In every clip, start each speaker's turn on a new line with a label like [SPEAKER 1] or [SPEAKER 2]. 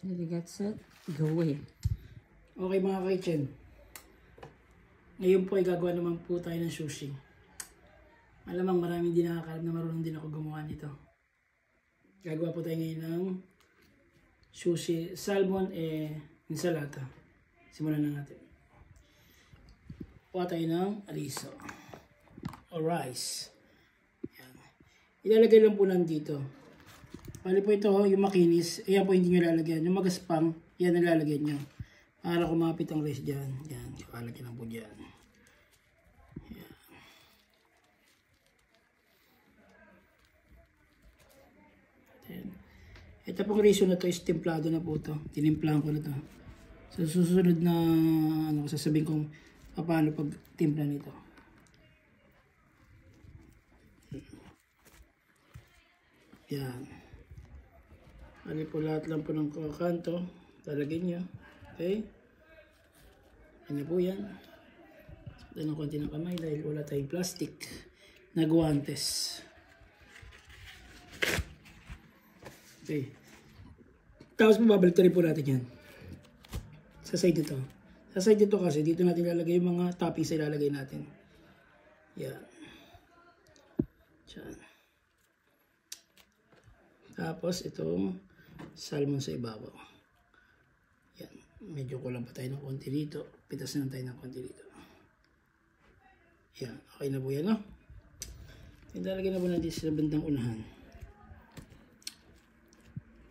[SPEAKER 1] Ready, get set, go away.
[SPEAKER 2] Okay mga kitchen. Ngayon po ay gagawa naman po tayo ng sushi. Malamang maraming din nakakalam na marunong din ako gumawa nito. Gagawa po tayo ngayon ng sushi, salmon ensalada. Simulan na natin. Kuha tayo ng aliso o rice. Yan. Ilalagay lang po nandito. Bali po ito yung makinis. Ayan po hindi nyo lalagyan. Yung magaspang, yan ang lalagyan nyo. Para kumapit ang rice dyan. Yan. Ilalagyan lang po dyan. Yan. Yan. Ito pong riso na to is templado na po ito. Tinimplahan ko na to. So susunod na sasabihin kong paano pag timpla nito. Yan. Ano po lahat lang po ng kanto. Lalagyan nyo. Okay? Ano po yan. Dahil ng konti ng kamay dahil wala tayong plastic na guwantes. Okay. Tapos babalik rin po natin yan. Sa side nito. Sa side nito kasi dito natin lalagay yung mga toppings na ilalagay natin. Yan. Diyan. Tapos itong salmon sa ibabaw. Yan. Medyo kulang pa tayo ng konti dito. Pitas na tayo ng konti dito. Yan. Okay na po yan, no? Ilalagay na po natin sa bandang unahan.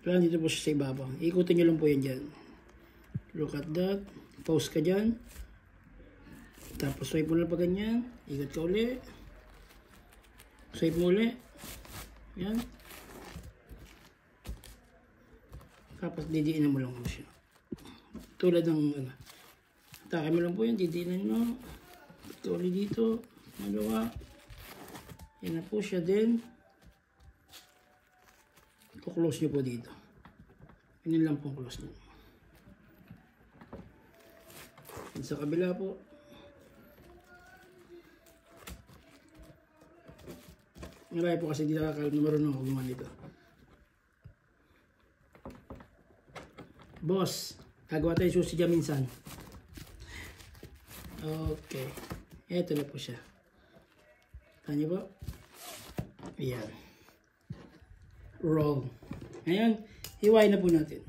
[SPEAKER 2] Kaya dito po siya sa ibabaw. Ikutin nyo lang po yan dyan. Look at that. Pause ka dyan. Tapos swipe mo lang pa ganyan. Ikot ka uli. Swipe mo uli. Yan. Tapos didiinan mo lang po siya. Tulad ng atake mo lang po yan. Didiinan mo. Ito ulit dito. Magawa. Yan na po siya din. Close nyo po dito. Yan lang po close nyo. Sa kabila po. Marami po kasi di nakakalam na marunong ako gumawa nito. Boss, gagawa tayo sushi dyan minsan. Okay. Ito na po siya. Tanya po. Ayan. Roll. Ngayon, hiwain na po natin.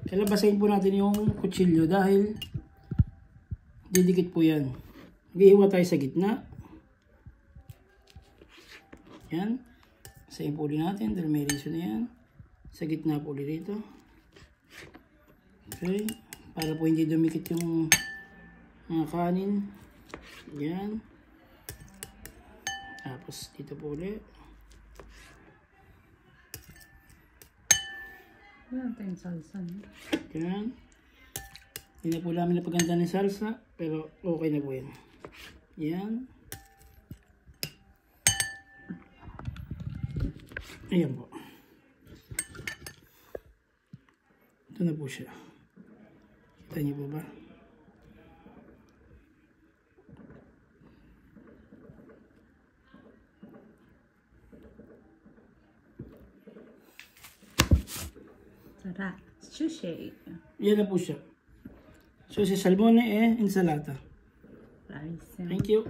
[SPEAKER 2] Kalabasahin po natin yung kutsilyo dahil didikit po yan. Mag-ihiwa tayo sa gitna. Yan. Basahin po ulit natin dahil may riso na yan. Sa gitna po ulit dito. Okay. Para po hindi dumikit yung mga kanin. Yan. Tapos dito po ulit.
[SPEAKER 1] Wala tayong salsa.
[SPEAKER 2] Yan. Hindi na po namin napaganda ng salsa. Pero okay na po yan. Yan. Ayan po. Ito na po siya. Kita niyo po ba?
[SPEAKER 1] Sarap. Sushi.
[SPEAKER 2] Yan na po siya. Sushi salmon ensalada.
[SPEAKER 1] Rice.
[SPEAKER 2] Thank you.